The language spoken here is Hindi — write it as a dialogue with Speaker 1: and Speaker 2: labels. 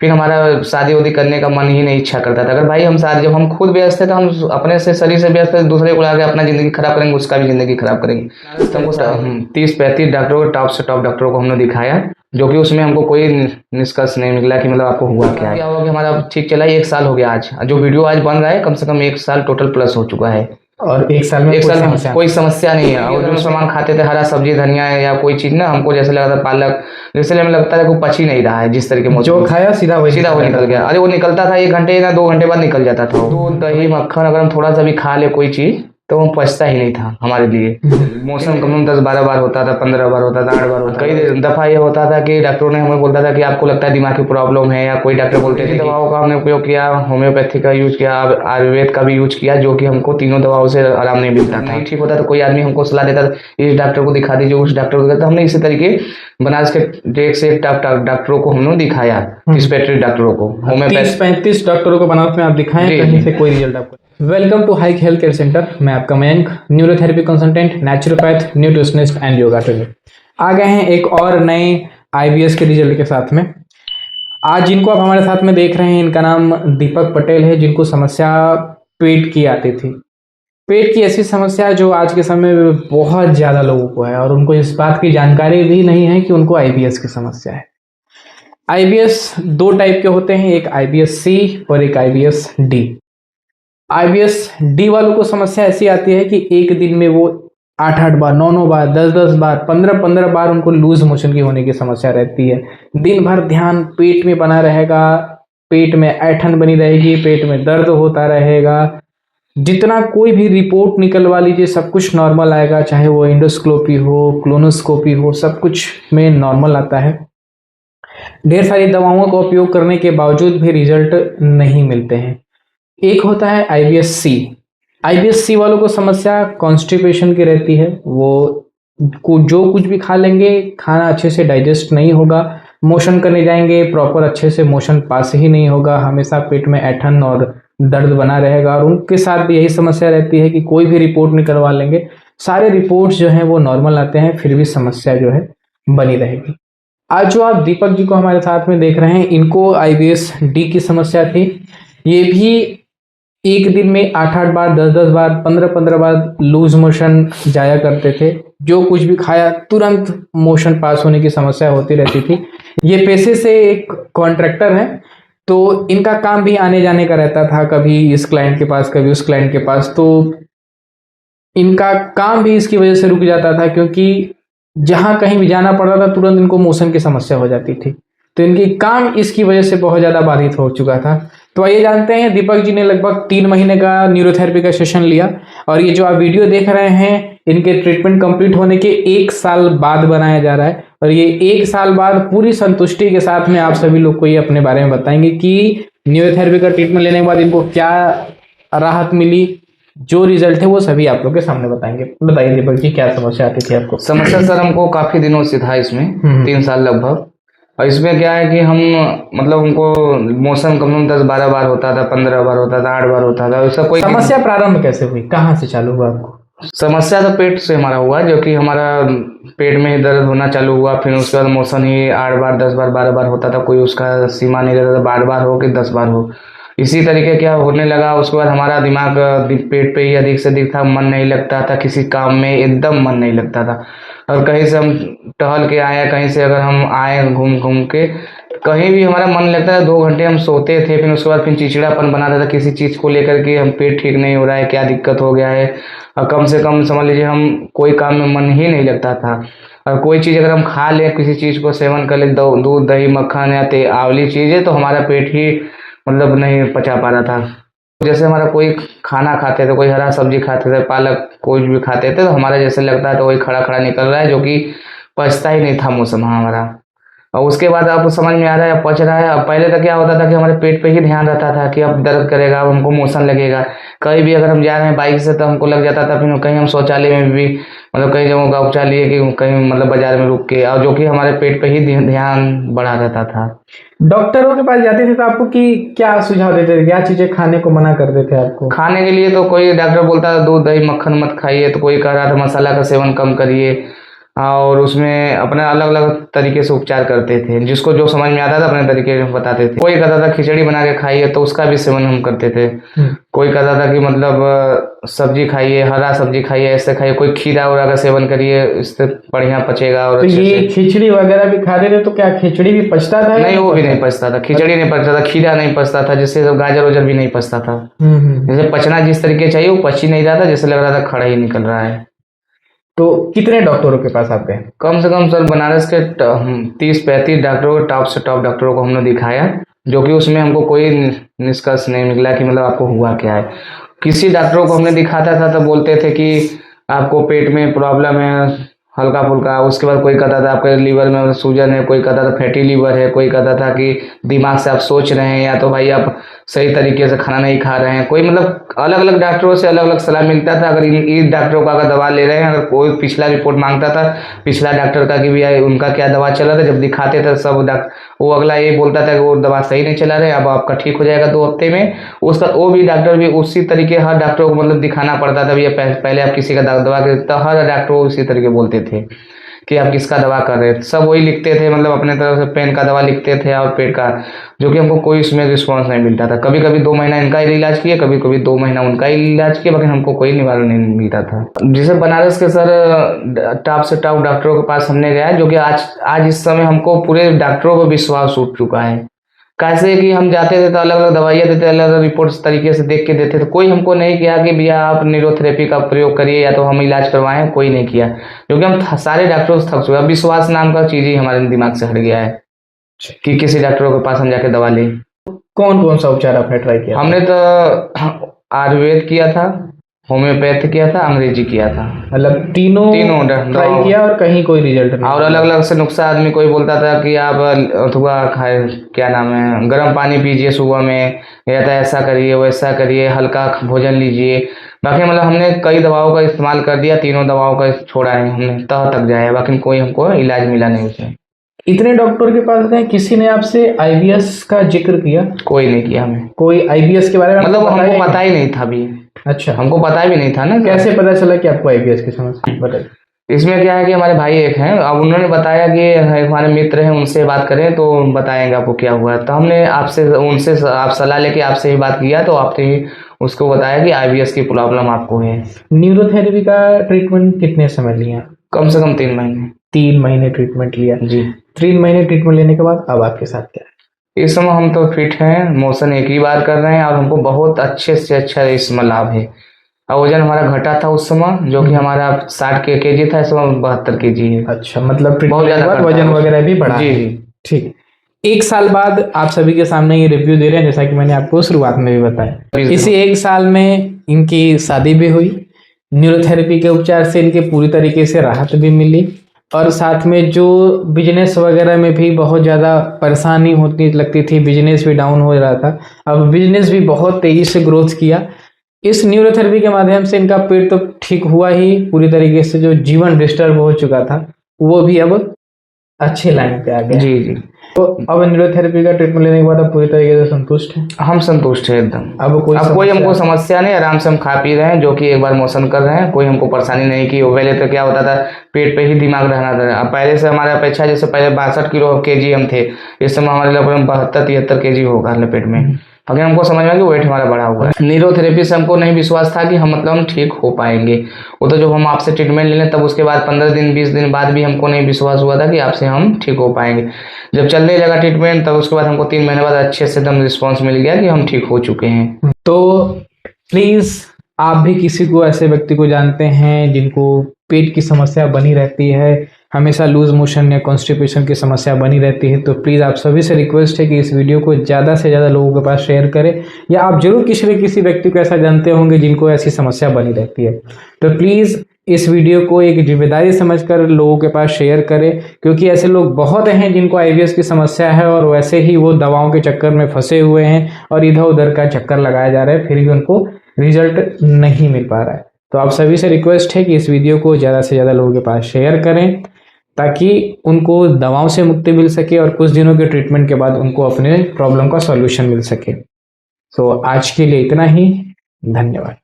Speaker 1: फिर हमारा शादी वादी करने का मन ही नहीं इच्छा करता था। अगर भाई हम शादी, जब हम खुद व्यस्त थे तो हम अपने से शरीर से व्यस्त थे, दूसरे को लाके अपना ज़िंदगी खराब करेंगे, उसका भी ज़िंदगी खराब करेंगे। तो हमको 30-35 डॉक्टरों को, टॉप से टॉप डॉक्टरों को हमने दिखाया, जो कि उसमें हमको कोई निष्कर्ष नहीं निकला कि मतलब आपको हुआ क्या है। क्या हुआ कि हमारा ठीक चला, 1 साल हो गया आज, जो वीडियो आज बन रहा है कम से कम 1 साल टोटल प्लस हो चुका है।
Speaker 2: और एक साल में
Speaker 1: कोई समस्या नहीं है। और जो सामान खाते थे, हरा सब्जी, धनिया है या कोई चीज़ ना, हमको जैसे लगा था पालक, जैसे हमें लगता था कि वो पच ही नहीं रहा है, जिस तरीके
Speaker 2: जो खाया सीधा
Speaker 1: वो निकल गया। अरे वो निकलता था 1 घंटे या 2 घंटे बाद निकल जाता था। दूध, दही, मक्खन अगर हम थोड़ा सा भी खा ले कोई चीज़, तो वो पचता ही नहीं था हमारे लिए। मौसम कम से कम 10-12 बार होता था, 15 बार होता था, 8 बार होता था। कई दफ़ा ये होता था कि डॉक्टरों ने हमें बोलता था कि आपको लगता है दिमाग की प्रॉब्लम है, या कोई डॉक्टर बोलते थे। दवाओं का हमने उपयोग किया, होम्योपैथी का यूज़ किया, आयुर्वेद का भी यूज़ किया, जो कि हमको तीनों दवाओं से आराम नहीं मिलता था। नहीं ठीक होता तो कोई आदमी हमको सलाह देता था, इस डॉक्टर को दिखा दीजिए, उस डॉक्टर को दिखा। तो हमने इसी तरीके बनारस के एक से एक टॉप डॉक्टरों को हमने दिखाया, स्पेशलिस्ट डॉक्टरों को,
Speaker 2: 30-35 डॉक्टरों को बनारस में आप दिखाएं, कहीं से कोई रिजल्ट आपको। Welcome to Hike health care centre. मैं आपका Mayank, neurotherapy consultant, naturopath, nutritionist and yoga trainer. आ गए हैं एक और नए आईबीएस के रिजल्ट के साथ में। आज जिनको आप हमारे साथ में देख रहे हैं, इनका नाम दीपक पटेल है, जिनको समस्या पेट की आती थी। पेट की ऐसी समस्या जो आज के समय में बहुत ज़्यादा लोगों को है, और उनको इस बात की जानकारी भी नहीं है कि उनको आईबीएस की समस्या है। आईबीएस 2 टाइप के होते हैं, एक आईबीएस सी और एक आईबीएस डी। आईबीएस डी वालों को समस्या ऐसी आती है कि एक दिन में वो 8-8 बार, 9-9 बार, 10-10 बार, 15-15 बार उनको लूज मोशन की होने की समस्या रहती है। दिन भर ध्यान पेट में बना रहेगा, पेट में ऐंठन बनी रहेगी, पेट में दर्द होता रहेगा। जितना कोई भी रिपोर्ट निकलवा लीजिए, सब कुछ नॉर्मल आएगा, चाहे वो एंडोस्कोपी हो, कोलोनोस्कोपी हो, सब कुछ में नॉर्मल आता है। ढेर सारी दवाओं का उपयोग करने के बावजूद भी रिजल्ट नहीं मिलते हैं। एक होता है आईबीएस सी। आईबीएस सी वालों को समस्या कॉन्स्टिपेशन की रहती है। वो जो कुछ भी खा लेंगे, खाना अच्छे से डाइजेस्ट नहीं होगा, मोशन करने जाएंगे, प्रॉपर अच्छे से मोशन पास ही नहीं होगा, हमेशा पेट में ऐंठन और दर्द बना रहेगा। और उनके साथ भी यही समस्या रहती है कि कोई भी रिपोर्ट निकलवा लेंगे, सारे रिपोर्ट्स जो हैं वो नॉर्मल आते हैं, फिर भी समस्या जो है बनी रहेगी। आज जो आप दीपक जी को हमारे साथ में देख रहे हैं, इनको आईबीएस डी की समस्या थी। ये भी एक दिन में 8-8 बार, 10-10 बार, 15-15 बार लूज मोशन जाया करते थे। जो कुछ भी खाया तुरंत मोशन पास होने की समस्या होती रहती थी। ये पेशे से एक कॉन्ट्रैक्टर हैं, तो इनका काम भी आने जाने का रहता था, कभी इस क्लाइंट के पास, कभी उस क्लाइंट के पास। तो इनका काम भी इसकी वजह से रुक जाता था, क्योंकि जहां कहीं भी जाना पड़ता था तुरंत इनको मोशन की समस्या हो जाती थी। तो इनकी काम इसकी वजह से बहुत ज़्यादा बाधित हो चुका था। तो आइए जानते हैं, दीपक जी ने लगभग 3 महीने का न्यूरोथेरेपी का सेशन लिया, और ये जो आप वीडियो देख रहे हैं, इनके ट्रीटमेंट कंप्लीट होने के 1 साल बाद बनाया जा रहा है। और ये 1 साल बाद पूरी संतुष्टि के साथ में आप सभी लोग को ये अपने बारे में बताएंगे कि न्यूरोथेरेपी का ट्रीटमेंट लेने के बाद इनको क्या राहत मिली। जो रिजल्ट है वो सभी आप लोग के सामने बताएंगे। बताइए दीपक जी, क्या समस्या आती थी आपको?
Speaker 1: समस्या सर हमको काफ़ी दिनों से था इसमें, 3 साल लगभग। और इसमें क्या है कि हम मतलब उनको मोशन कम से कम 10-12 बार होता था, 15 बार होता था, 8 बार होता था। उसका कोई
Speaker 2: समस्या प्रारंभ कैसे हुई, कहाँ से चालू हुआ आपको?
Speaker 1: समस्या तो पेट से हमारा हुआ, जो कि हमारा पेट में ही दर्द होना चालू हुआ। फिर उसके बाद मोशन ही 8 बार, 10 बार, 12 बार होता था, कोई उसका सीमा नहीं रहता था, 12 बार हो कि 10 बार हो। इसी तरीके क्या होने लगा, उसके बाद हमारा दिमाग पेट पे ही अधिक से अधिक था, मन नहीं लगता था किसी काम में, एकदम मन नहीं लगता था। और कहीं से हम टहल के आए, कहीं से अगर हम आए घूम घूम के, कहीं भी हमारा मन लगता था, 2 घंटे हम सोते थे। फिर उसके बाद फिर चिड़चिड़ापन बनाता था किसी चीज़ को लेकर के, हम पेट ठीक नहीं हो रहा है, क्या दिक्कत हो गया है। और कम से कम समझ लीजिए हम कोई काम में मन ही नहीं लगता था। और कोई चीज़ अगर हम खा लें, किसी चीज़ को सेवन कर लें, दूध, दही, मक्खन या आंवली चीज़ें, तो हमारा पेट ही मतलब नहीं पचा पा रहा था। जैसे हमारा कोई खाना खाते थे, कोई हरा सब्जी खाते थे, पालक कोई भी खाते थे, तो हमारा जैसे लगता है तो वही खड़ा खड़ा निकल रहा है, जो कि पचता ही नहीं था मौसम हमारा। और उसके बाद आपको समझ में आ रहा है पच रहा है। अब पहले तो क्या होता था कि हमारे पेट पे ही ध्यान रहता था कि अब दर्द करेगा, अब हमको मोशन लगेगा। कहीं भी अगर हम जा रहे हैं बाइक से तो हमको लग जाता था। फिर कहीं हम शौचालय में भी मतलब कई जगहों का उपचार लिए कि कहीं मतलब बाजार में रुक के, और जो कि हमारे पेट पे ही ध्यान बढ़ा रहता था।
Speaker 2: डॉक्टरों के पास जाते थे तो आपको कि क्या सुझाव देते थे, क्या चीजें खाने को मना करते थे आपको?
Speaker 1: खाने के लिए तो कोई डॉक्टर बोलता था दूध, दही, मक्खन मत खाइए, तो कोई कह रहा था मसाला का सेवन कम करिए। और उसमें अपने अलग अलग तरीके से उपचार करते थे, जिसको जो समझ में आता था अपने तरीके से बताते थे। कोई कहता था खिचड़ी बना के खाइए, तो उसका भी सेवन हम करते थे। कोई कहता था कि मतलब सब्जी खाइए, हरा सब्जी खाइए, ऐसे खाइए, कोई खीरा उरा का सेवन करिए, इससे बढ़िया पचेगा। और
Speaker 2: तो
Speaker 1: अच्छे
Speaker 2: ये
Speaker 1: से
Speaker 2: खिचड़ी वगैरह भी खाते थे, तो क्या खिचड़ी भी पचता था या
Speaker 1: नहीं, वो भी नहीं
Speaker 2: पचता
Speaker 1: पचता था, खिचड़ी नहीं पचता था, खीरा नहीं पचता था, जिससे सब गाजर वाजर भी नहीं पचता था। जैसे पचना जिस तरीके चाहिए वो पच ही नहीं रहा था, जैसे लग रहा था खड़ा ही निकल रहा है।
Speaker 2: तो कितने डॉक्टरों के पास आप गए?
Speaker 1: कम से कम सर बनारस के 30-35 डॉक्टरों को, टॉप से टॉप डॉक्टरों को हमने दिखाया, जो कि उसमें हमको कोई निष्कर्ष नहीं निकला कि मतलब आपको हुआ क्या है। किसी डॉक्टरों को हमने दिखाता था तो बोलते थे कि आपको पेट में प्रॉब्लम है हल्का फुल्का, उसके बाद कोई कहता था आपके लीवर में सूजन है, कोई कहता था फैटी लीवर है, कोई कहता था कि दिमाग से आप सोच रहे हैं, या तो भाई आप सही तरीके से खाना नहीं खा रहे हैं। कोई मतलब अलग अलग डॉक्टरों से अलग अलग सलाह मिलता था। अगर इन डॉक्टरों का अगर दवा ले रहे हैं, अगर कोई पिछला रिपोर्ट मांगता था पिछला डॉक्टर का कि भैया उनका क्या दवा चला था, जब दिखाते थे सब वो अगला ये बोलता था कि वो दवा सही नहीं चला रहे, अब आपका ठीक हो जाएगा 2 हफ्ते में। उसका वो भी डॉक्टर भी उसी तरीके हर डॉक्टरों को मतलब दिखाना पड़ता था, भैया पहले आप किसी का दवा के, तो हर डॉक्टर उसी तरीके बोलते थे कि आप किसका दवा कर रहे थे। सब वही लिखते थे, मतलब अपने तरफ से पेन का दवा लिखते थे और पेट का, जो कि हमको कोई उसमें रिस्पॉन्स नहीं मिलता था। कभी कभी 2 महीना इनका ही इलाज किया, कभी कभी 2 महीना उनका ही इलाज किया, लेकिन हमको कोई निवारण नहीं मिलता था। जैसे बनारस के सर टॉप से टॉप डॉक्टरों के पास हमने गया, जो कि आज इस समय हमको पूरे डॉक्टरों पर विश्वास उठ चुका है। कैसे कि हम जाते थे तो अलग अलग दवाइयाँ देते, अलग अलग रिपोर्ट्स तरीके से देख के देते थे। कोई हमको नहीं किया कि भैया आप न्यूरोथेरेपी का प्रयोग करिए या तो हम इलाज करवाएं, कोई नहीं किया, क्योंकि हम सारे डॉक्टरों से थक चुके हैं। विश्वास नाम का चीज ही हमारे दिमाग से हट गया है कि किसी डॉक्टरों के पास हम जाके दवा लें।
Speaker 2: कौन कौन सा उपचार आपने ट्राई किया?
Speaker 1: हमने तो आयुर्वेद किया था, होम्योपैथ किया था, अंग्रेजी किया था।
Speaker 2: मतलब तीनों ट्राई किया और कहीं कोई रिजल्ट नहीं?
Speaker 1: और अलग अलग से नुस्खा आदमी कोई बोलता था कि आप अथवा खाए, क्या नाम है, गर्म पानी पीजिए सुबह में, या तो ऐसा करिए वैसा करिए, हल्का भोजन लीजिए। बाकी मतलब हमने कई दवाओं का इस्तेमाल कर दिया, तीनों दवाओं का छोड़ा नहीं हमने, तह तक जाए, बाकी कोई हमको इलाज मिला नहीं उसमें।
Speaker 2: इतने डॉक्टर के पास गए, किसी ने आपसे आईबीएस का जिक्र किया?
Speaker 1: कोई नहीं किया हमें,
Speaker 2: कोई आईबीएस के बारे में
Speaker 1: मतलब
Speaker 2: आपको
Speaker 1: हमको पता ही नहीं था अभी।
Speaker 2: अच्छा,
Speaker 1: हमको पता भी नहीं था ना।
Speaker 2: कैसे पता चला कि आपको आईबीएस की समस्या? बताइए।
Speaker 1: इसमें क्या है कि हमारे भाई एक हैं, अब उन्होंने बताया कि हमारे मित्र हैं, उनसे बात करें तो बताएंगे आपको क्या हुआ है। तो हमने आपसे उनसे आप सलाह लेके आपसे ही बात किया, तो आपने ही उसको बताया कि आईबीएस की प्रॉब्लम आपको है।
Speaker 2: न्यूरोथेरेपी का ट्रीटमेंट कितने समय लिया?
Speaker 1: कम से कम 3 महीने।
Speaker 2: 3 महीने ट्रीटमेंट लिया जी। 3 महीने ट्रीटमेंट लेने के बाद अब आपके साथ क्या है?
Speaker 1: इस समय हम तो फिट हैं, मोशन एक ही बार कर रहे हैं और हमको बहुत अच्छे से अच्छा इसमें लाभ है। और वजन हमारा घटा था उस समय, जो कि हमारा 60 kg था, इस समय 72 kg है।
Speaker 2: अच्छा, मतलब
Speaker 1: बहुत
Speaker 2: ट्रीटमेंट के
Speaker 1: ज्यादा
Speaker 2: बाद
Speaker 1: घटा
Speaker 2: वजन
Speaker 1: है।
Speaker 2: वगैरह भी बढ़ा
Speaker 1: जी
Speaker 2: है?
Speaker 1: जी।
Speaker 2: ठीक। 1 साल बाद आप सभी के सामने ये रिव्यू दे रहे हैं, जैसा कि मैंने आपको शुरुआत में भी बताया। इसी 1 साल में इनकी शादी भी हुई, न्यूरोथेरेपी के उपचार से इनके पूरी तरीके से राहत भी मिली, और साथ में जो बिजनेस वगैरह में भी बहुत ज़्यादा परेशानी होती लगती थी, बिजनेस भी डाउन हो रहा था, अब बिजनेस भी बहुत तेज़ी से ग्रोथ किया। इस न्यूरोथेरेपी के माध्यम से इनका पेट तो ठीक हुआ ही, पूरी तरीके से जो जीवन डिस्टर्ब हो चुका था वो भी अब अच्छे लाइन पे आ गया।
Speaker 1: जी जी।
Speaker 2: तो अब न्यूरोथेरेपी का ट्रीटमेंट लेने के बाद आप पूरी तरीके से संतुष्ट हैं?
Speaker 1: हम संतुष्ट हैं एकदम।
Speaker 2: अब कोई
Speaker 1: हमको समस्या नहीं, आराम से हम खा पी रहे हैं, जो कि एक बार मोशन कर रहे हैं, कोई हमको परेशानी नहीं की। पहले तो क्या होता था, पेट पे ही दिमाग रहना था। अब पहले से हमारे अपेक्षा, जैसे पहले 62 kg हम थे, इस समय हमारे लगभग 72-73 kg होगा पेट में। अगर हमको समझ में कि वेट हमारा बढ़ा हुआ है। न्यूरोथेरेपी से हमको नहीं विश्वास था कि हम मतलब हम ठीक हो पाएंगे। वो तो जब हम आपसे ट्रीटमेंट ले लें तब उसके बाद 15 दिन 20 दिन बाद भी हमको नहीं विश्वास हुआ था कि आपसे हम ठीक हो पाएंगे। जब चलने लगा ट्रीटमेंट तब उसके बाद हमको 3 महीने बाद अच्छे से एकदम रिस्पॉन्स मिल गया कि हम ठीक हो चुके हैं।
Speaker 2: तो प्लीज आप भी किसी को, ऐसे व्यक्ति को जानते हैं जिनको पेट की समस्या बनी रहती है, हमेशा लूज मोशन या कॉन्स्टिपेशन की समस्या बनी रहती है, तो प्लीज़ आप सभी से रिक्वेस्ट है कि इस वीडियो को ज़्यादा से ज़्यादा लोगों के पास शेयर करें, या आप जरूर किसी व्यक्ति को ऐसा जानते होंगे जिनको ऐसी समस्या बनी रहती है, तो प्लीज़ इस वीडियो को एक जिम्मेदारी समझकर लोगों के पास शेयर करें, क्योंकि ऐसे लोग बहुत हैं जिनको आईबीएस की समस्या है और वैसे ही वो दवाओं के चक्कर में फंसे हुए हैं और इधर उधर का चक्कर लगाया जा रहा है, फिर भी उनको रिजल्ट नहीं मिल पा रहा है। तो आप सभी से रिक्वेस्ट है कि इस वीडियो को ज़्यादा से ज़्यादा लोगों के पास शेयर करें, ताकि उनको दवाओं से मुक्ति मिल सके और कुछ दिनों के ट्रीटमेंट के बाद उनको अपने प्रॉब्लम का सॉल्यूशन मिल सके। तो आज के लिए इतना ही, धन्यवाद।